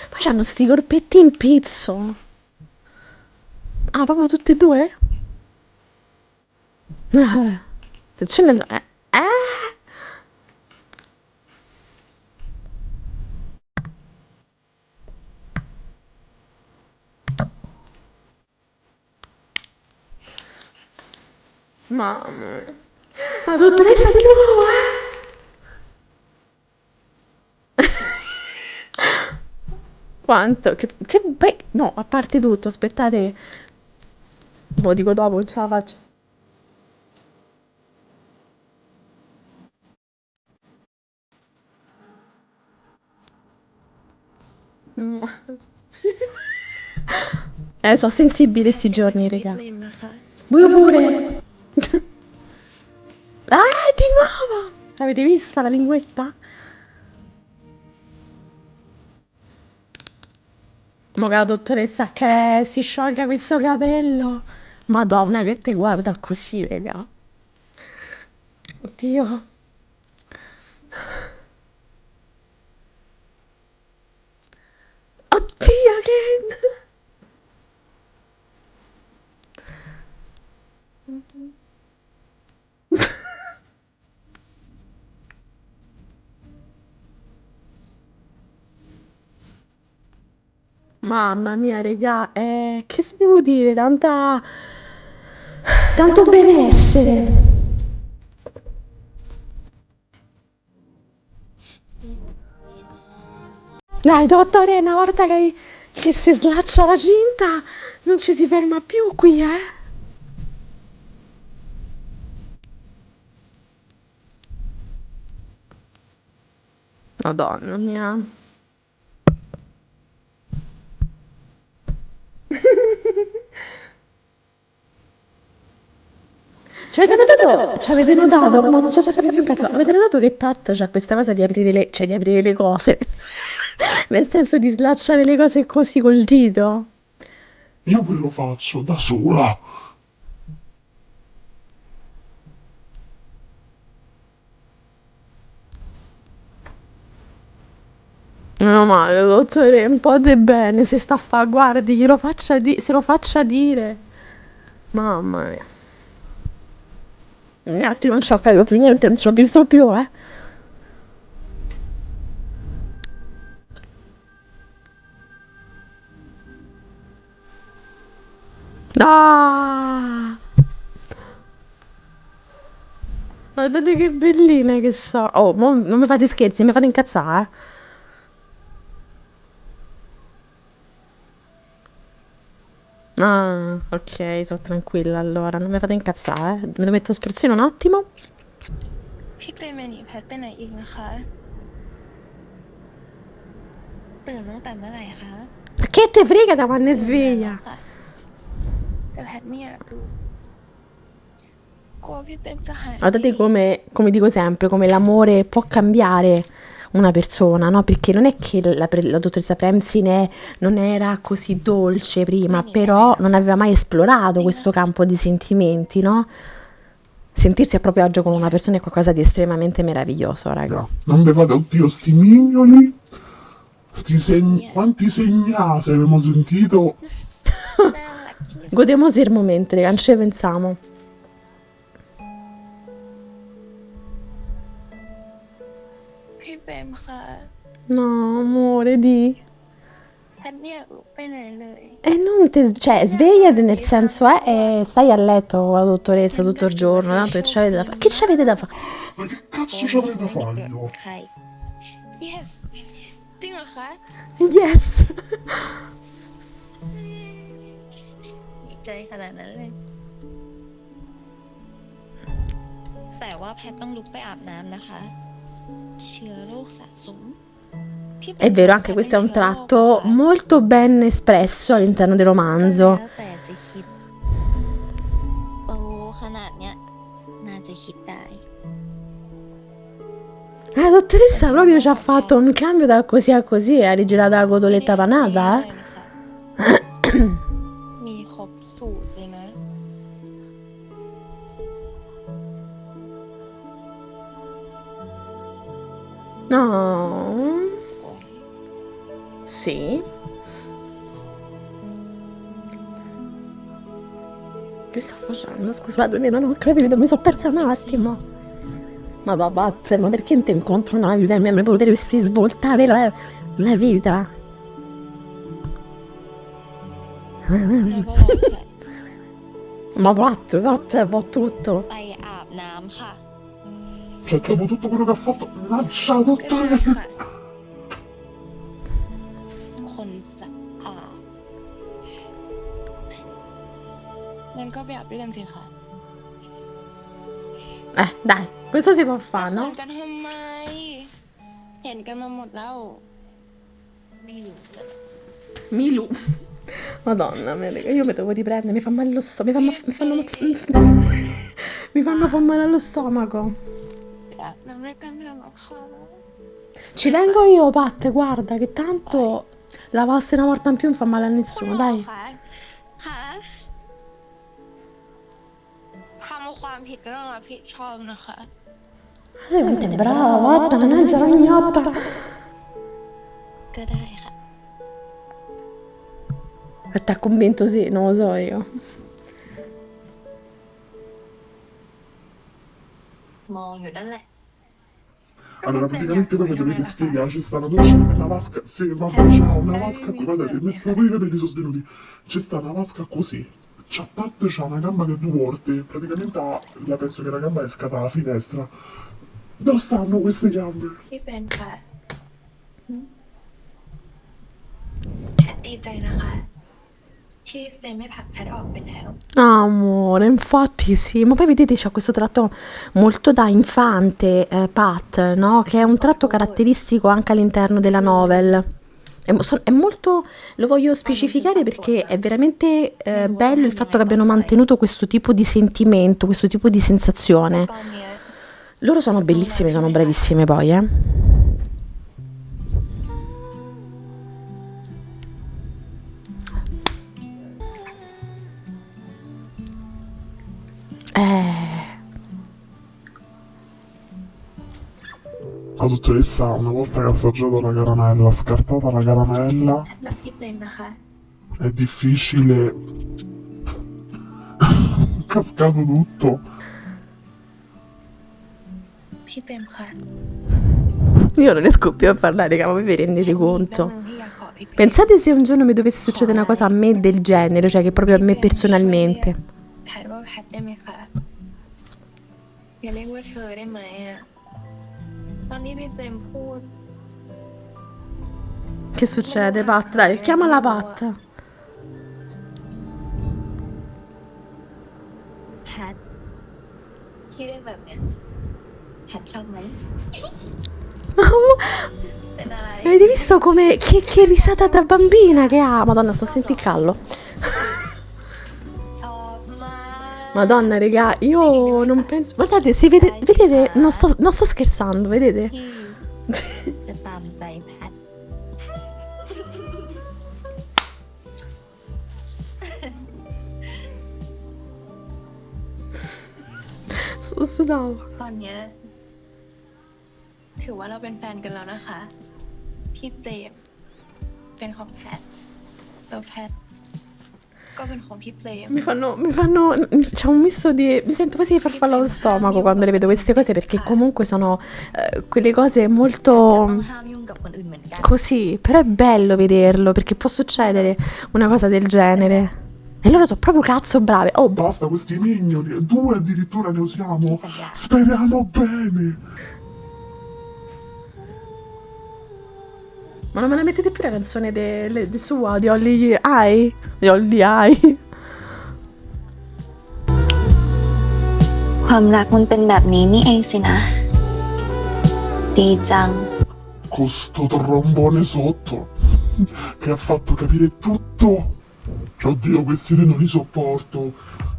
Poi c'hanno sti corpetti in pizzo. Ah, proprio tutti e due? Attenzione. Mamma mia. La dottoressa di nuovo, Quanto? Che be... No, a parte tutto, aspettate. Lo dico dopo, non ce la faccio. Mm. Sono sensibile sti giorni, raga. Voi pure. Ah, di nuovo! Avete vista la linguetta? Mo che la dottoressa che si sciolga questo capello. Madonna, che te guarda così, raga. Oddio. Oddio, che... Mamma mia, raga, che devo dire? Tanto benessere. Dai, dottore, una volta che si slaccia la cinta, non ci si ferma più qui, Madonna mia. Ci avete notato, ma non ci sapete più un cazzo. Avete notato che Pat c'ha questa cosa di aprire cioè di aprire le cose. Nel senso di slacciare le cose così col dito. Io pure lo faccio, da sola. Meno male, dottore, un po' di bene, se sta a fa, guardi, se lo faccia dire. Mamma mia. Un attimo non ci ho capito più niente, non ci ho visto più, eh. Ah! Guardate che belline che so. Oh, non mi fate scherzi, mi fate incazzare, eh. Ah, ok, sono tranquilla allora, non mi fate incazzare, eh. Me lo metto spruzzino un attimo. พี่เกรนมาหนีแพทไปไหนอีกนะคะ ตื่นตั้งแต่เมื่อไหร่คะ Che te frega da quando è sveglia? ค่ะแต่แพทไม่อยากรู้กลัวพี่เป๊กจะหาย Guardate come dico sempre, come l'amore può cambiare una persona, no? Perché non è che la dottoressa Premsi non era così dolce prima, però non aveva mai esplorato questo campo di sentimenti, no? Sentirsi a proprio agio con una persona è qualcosa di estremamente meraviglioso, raga. Non vi fate, oddio, sti mignoli. Quanti segnasi abbiamo sentito. น่ารักที่ Godiamoci il momento, raga, non ci pensiamo. พี่เป๊กค่ะ No, amore, di. แพทไม่อยากลุกไปไหนเลย E non te, cioè, svegliati nel senso, stai a letto con la dottoressa tutto il giorno, tanto che c'avete da fare. Che c'avete da fare? Ma che cazzo c'avete da fare io? ใคร yes จริงเหรอคะ Yes! ดีใจขนาดนั้นเลย แต่ว่าแพทต้องลุกไปอาบน้ำนะคะ เชื้อโรคสะสม È vero, anche questo è un tratto molto ben espresso all'interno del ก็ romanzo. แล้วแต่จะคิด โตขนาดเนี้ย น่าจะคิดได้ La dottoressa proprio ci ha fatto un cambio da così a così, ha rigirato la cotoletta panata, eh? มีครบสูตรเลยนะ No. สวย Sì. Che sto facendo? Scusatemi, non ho capito, mi sono persa un attimo. Ma vabbè, ma perché non ti incontro una vita mia? Mi potresti svoltare la vita? แล้วก็บอกจะ Ma vatte, un po' tutto. ไปอาบน้ำค่ะ Cioè, dopo tutto quello che ha fatto, minaccia la ก็ได้ dottoressa. ค่ะ คนสะอาดงั้นก็ไปอาบด้วยกันสิคะ Dai, questo si può จะ fare, เขิ no? นกันทำไม เห็นกันมาหมดแล้ว ไม่รู้เลย Milu. Madonna, io mi devo riprendere, mi fa male lo stomaco, mi fanno fa male allo stomaco. อาบน้ำด้วยกันเถอะนะคะ Ci vengo io, Pat, guarda, che tanto lavarsi una volta in più non fa male a คุณ nessuno, หมอ dai. คะคะทำความผิดก็ต้องรับผิดชอบนะคะ Dai, quanto è brava, guarda, mannaggia la mignotta. ก็ได้ค่ะ Ti ha convinto sì, non lo so io. มองอยู่นั่นแหละ Allora, praticamente voi mi dovete spiegare, c'è sta una doccia e una vasca. Sì, vabbè, c'è una vasca qui, guardate, mi sta qui i capelli sono svenuti. C'è sta una vasca così. C'ha Pat, c'ha una gamba che è due volte. Praticamente la penso che la gamba esca dalla finestra. Dove stanno queste gambe? พี่เป็นค่ะแพทดีใจนะคะ ท ที่เฟรมไม่ผลักแพทออกไปแล้ว Amore, infatti sì, ma poi vedete c'ha questo tratto molto da infante, Pat, no? Che è un tratto caratteristico anche all'interno della novel. È molto, lo voglio specificare perché è veramente bello il fatto che abbiano mantenuto questo tipo di sentimento, questo tipo di sensazione. ตอนเนี้ย Loro sono bellissime, sono bravissime poi, eh. La dottoressa, una volta che ha assaggiato la caramella, scartata la caramella, รักพี่เฟรมนะคะ è difficile. Cascato tutto. พี่เฟรมค่ะ Io non riesco più a parlare, raga, ma voi vi rendete conto? เรื่องที่อยากขอพี่เฟรม Pensate se un giorno mi dovesse succedere una cosa a me del genere, cioè che proprio a me personalmente. แพทว่าแพทได้ไหมคะอย่าเรียกว่าเธอได้ไหมอ่ะตอนนี้พี่เฟรมพูด Che succede, Pat? Dai, chiamala Pat. แพทที่เรียกแบบเนี้ยแพทชอบไหมเป็นอะไร Avete visto come... Che risata da bambina che ha? Madonna, sto a sentire il callo. ชอบมาก Madonna, raga, io non penso... Guardate, si vede... Vedete? Non sto scherzando, vedete? ที่จะตามใจแพท Sudavo. ตอนเนี้ยถือว่าเราเป็นแฟนกันแล้วนะคะ พี่เจมส์เป็นของแพทแล้วแพทก็เป็นของพี่เจมส์ Mi fanno... C'è un misto di... Mi sento quasi di farfalla allo stomaco quando le vedo queste cose perché comunque sono quelle cose แต่ molto ต้องห้ามยุ่งกับคนอื่นเหมือนกัน così. Però è bello vederlo perché può succedere una cosa del genere. E loro sono proprio cazzo brave. Oh, Basta questi mignoli, 2 addirittura ne usiamo. Speriamo bene. ma non me la mettete più la canzone sua di Holly Eye? Di Holly Eye. ความรักมันเป็นแบบนี้นี่เองสินะ ดีจัง Con sto trombone sotto. Che ha fatto capire tutto. Oddio, questi due non li sopporto.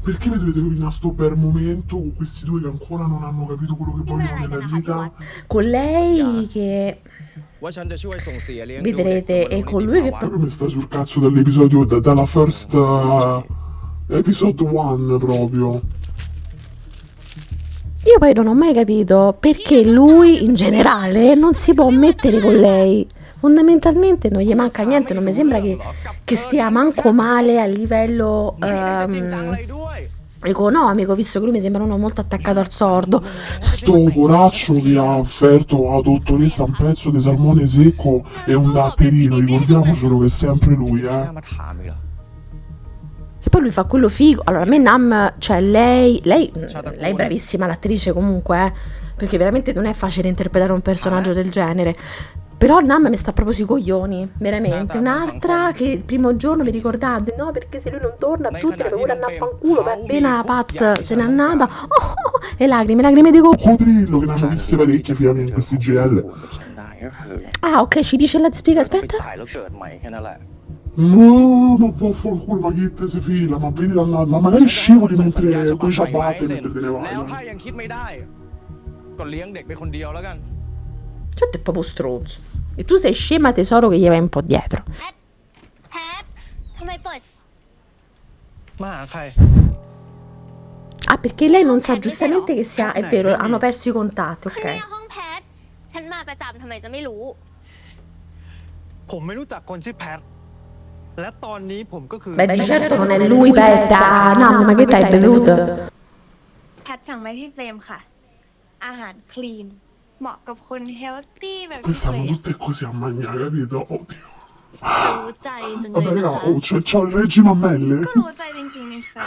Perché mi dovete rovinare sto bel momento con questi due che ancora non hanno capito quello che vogliono nella vita? Con lei che ว่าฉันจะช่วยส่งเสียเลี้ยงดู vedrete e con lui che Proprio mi sta sul cazzo dall'episodio, dalla first episode 1 proprio. Io poi non ho mai capito perché lui in generale non si può mettere con lei. Fondamentalmente non gli manca niente, non mi sembra che stia manco male a livello จริงจังอะไรด้วย economico, visto che lui mi sembra uno molto attaccato al sordo. Sto poraccio che ha offerto alla dottoressa un pezzo di salmone secco e un datterino, ricordiamocelo che è sempre lui, หน้ามาถามอีกเหรอ E poi lui fa quello figo. Allora, a me Nam, cioè lei è bravissima l'attrice comunque, perché veramente non è facile interpretare un personaggio del genere. Però Nam mi sta proprio sui coglioni, veramente. Un'altra che il primo giorno vi ricordate, no? Perché se lui non torna, tutti le paure andare a fanculo. Poi appena Pat se n'è andata, e lacrime di Coccodrillo che ne hanno viste parecchie fiamme in questi GL. ฉันได้ก็คือ Ah, ok, ci dice la spiega, ไป aspetta. ตายแล้วเกิดใหม่แค่นั้นแหละ Ma vaffanculo, ma che te si fila, ma vedi dannata, ma magari scivoli mentre con i ciabatte mentre te ne แล้วถ้า vai. ยังคิดไม่ได้ ก็เลี้ยงเด็กไปคนเดียวแล้วกัน Certo è proprio stronzo. E tu sei scema tesoro che gli vai un po' dietro. แพททำไมเปิด มาหาใคร Ah, perché lei non sa giustamente che sia... È vero, hanno perso i contatti, คน ok. นี้ห้องแพทฉันมาประจำทำไมจะไม่รู้ ผมไม่รู้จักคนชื่อแพท และตอนนี้ผมก็คือ Beh, di certo non è lui, Betta. Nam, ma che t'hai bevuto? แพทสั่งไหมพี่เฟรมค่ะ อาหารคลีน เหมาะกับคนเฮลตี้แบบพี่ Queste เฟร stanno ม tutte così a mangiare, capito? Oddio. รู้ใจจังเลย Vabbè, นะ raga, คะ oh, c'ho il regime a melle. ก็รู้ใจจริงๆนะคะ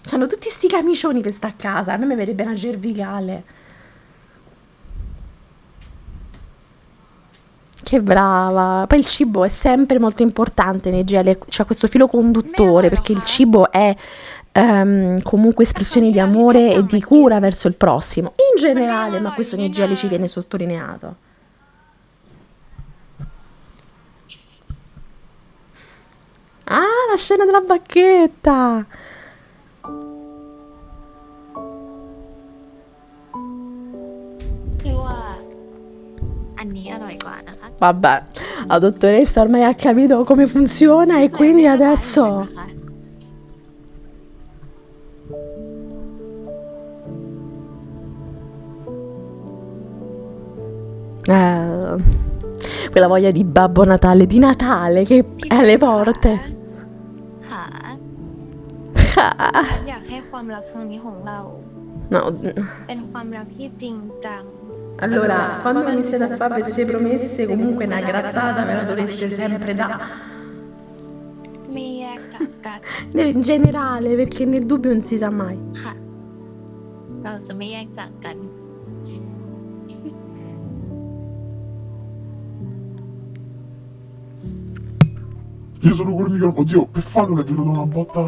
C'hanno tutti sti camicioni per sta a casa. A me mi verrebbe una cervicale. Che brava. Poi il cibo è sempre molto importante nei GL, c'è questo filo conduttore perché il cibo è comunque espressione di amore e di cura verso il prossimo. In generale, ma questo nei GL ci viene sottolineato. Ah, la scena della bacchetta! พี่ว่าอันนี้อร่อยกว่านะคะ Vabbè, la dottoressa ormai ha capito come funziona e quindi adesso... quella voglia di Babbo Natale, di Natale che è alle porte. ค่ะอยากให้ความรักครั้งนี้ของเรา No. เป็นความรักที่จริงจัง Allora, quando iniziate a fare queste promesse, comunque una grattata ve la dovreste sempre dare. ไม่แยกจากกัน In generale, perché nel dubbio non si sa mai. ค่ะ เราจะไม่แยกจากกัน Io sono col microfono, oddio, per farlo mi è venuta una botta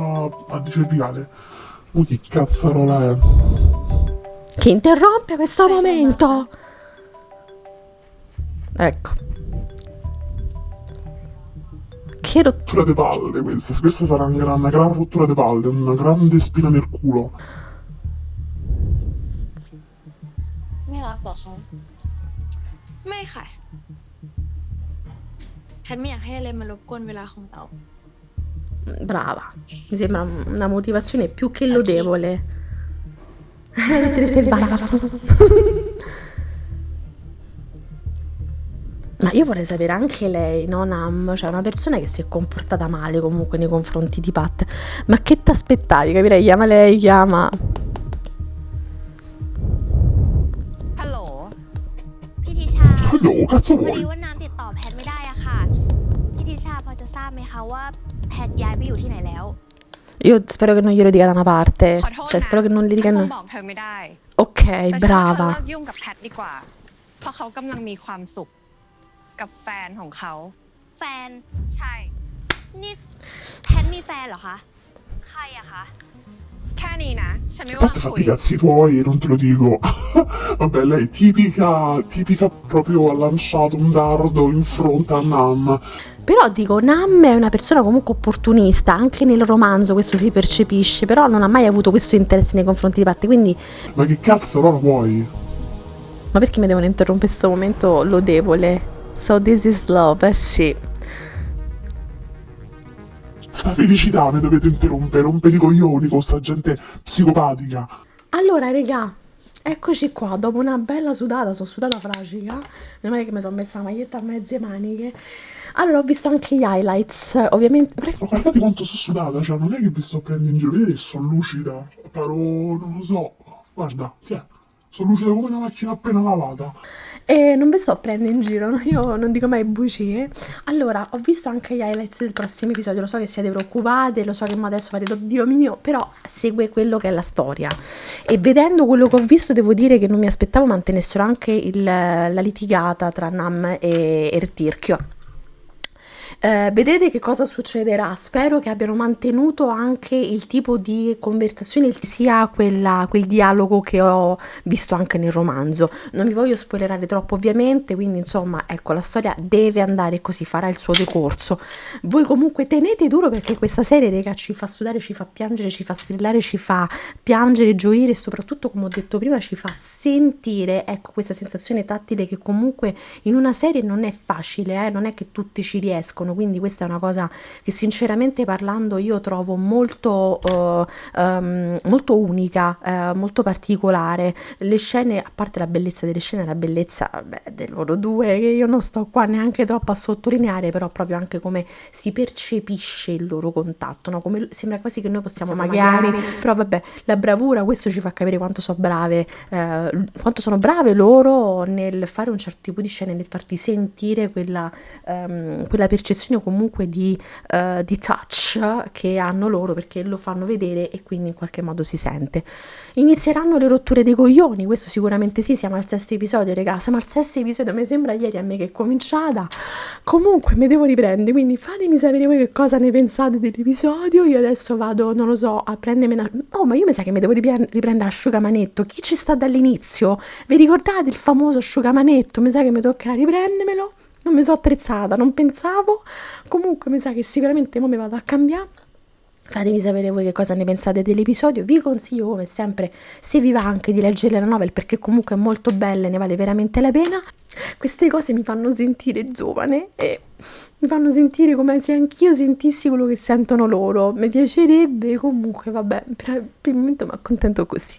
a cervicale. Oh, che cazzarola è? Che interrompe questo momento. Ecco. Che rottura. Rottura di palle questa sarà una gran rottura di palle, una grande spina nel culo. ไม่รักเหรอคะ ไม่ค่ะแพทไม่อยากให้อะไรมารบกวนเวลาของเรา Brava. Mi sembra una motivazione più che lodevole. Te ne sei brava. Ma io vorrei sapere anche lei, no, Nam? Cioè una persona che si è comportata male comunque nei confronti di Pat. Ma che t'aspettavi? Capirei, chiama lei, chiama. ฮัลโหล พี่ทิชา Hello, cazzo พอ vuoi? ดีว่าน้ำติดต่อแพทไม่ได้อะค่ะ พี่ทิชาพอจะทราบไหมคะว่าแพทย้ายไปอยู่ที่ไหนแล้ว Io spero che non glielo dica da una parte. ขอโทษ Cioè, นะ spero che non gli ฉัน dicano. คงบอกเธอไม่ได้ Ok, แต่ฉันว่าเธอ brava. เลิกยุ่งกับแพทดีกว่า เพราะเขากำลังมีความสุขกับแฟนของเขา แฟน ใช่ นี่แพทมีแฟนเหรอคะ ใครอะคะ แค่นี้นะ ฉันไม่ A ว่าง parte คุย fatti i cazzi tuoi, non te lo dico. Vabbè, lei tipica proprio ha lanciato un dardo in fronte a Nam. Però dico, Nam è una persona comunque opportunista, anche nel romanzo questo si percepisce, però non ha mai avuto questo interesse nei confronti di Pat, quindi... Ma che cazzo allora vuoi? Ma perché mi devono interrompere questo momento lodevole? So this is love, eh sì. Sta felicità mi dovete interrompere, rompere i coglioni con sta gente psicopatica. Allora, regà, eccoci qua, dopo una bella sudata, sono sudata fragica, meno male che mi sono messa la maglietta a mezze maniche. Allora, ho visto anche gli highlights, ovviamente... Ma guardate quanto sono sudata, cioè non è che vi sto prendendo in giro, vedete che sono lucida, però non lo so, guarda, sono lucida come una macchina appena lavata. E non vi sto prendendo in giro, no? Io non dico mai bugie. Allora, ho visto anche gli highlights del prossimo episodio, lo so che siete preoccupate, lo so che adesso farete, oddio mio, però segue quello che è la storia. E vedendo quello che ho visto, devo dire che non mi aspettavo mantenessero anche la litigata tra Nam e Ertirchio. Vedrete che cosa succederà. Spero che abbiano mantenuto anche il tipo di conversazione, sia quel dialogo che ho visto anche nel romanzo. Non vi voglio spoilerare troppo ovviamente, quindi insomma ecco, la storia deve andare così, farà il suo decorso. Voi comunque tenete duro perché questa serie, raga, ci fa sudare, ci fa piangere, ci fa strillare, ci fa piangere, gioire e soprattutto, come ho detto prima, ci fa sentire, ecco, questa sensazione tattile che comunque in una serie non è facile, non è che tutti ci riescono. Quindi questa è una cosa che sinceramente parlando io trovo molto molto unica, molto particolare. Le scene, a parte la bellezza delle scene, la bellezza dei loro due, che io non sto qua neanche troppo a sottolineare, però proprio anche come si percepisce il loro contatto, no? Come sembra quasi che noi possiamo magari, però vabbè, la bravura, questo ci fa capire quanto sono brave, loro nel fare un certo tipo di scene, nel farti sentire quella percezione lezioni o comunque di touch che hanno loro, perché lo fanno vedere e quindi in qualche modo si sente. Inizieranno le rotture dei coglioni, questo sicuramente sì, siamo al 6º episodio, raga, siamo al 6º episodio, mi sembra ieri a me che è cominciata. Comunque mi devo riprendere, quindi fatemi sapere voi che cosa ne pensate dell'episodio. Io adesso vado, non lo so, a prendermi oh, ma io mi sa che mi devo riprendere asciugamanetto. Chi ci sta dall'inizio? Vi ricordate il famoso asciugamanetto? Mi sa che mi toccherà riprendermelo. Non mi sono attrezzata, non pensavo. Comunque mi sa che sicuramente mo mi vado a cambiare. Fatemi sapere voi che cosa ne pensate dell'episodio. Vi consiglio come sempre, se vi va, anche di leggere la novel, perché comunque è molto bella e ne vale veramente la pena. Queste cose mi fanno sentire giovane e mi fanno sentire come se anch'io sentissi quello che sentono loro. Mi piacerebbe, comunque vabbè, per il momento mi accontento così.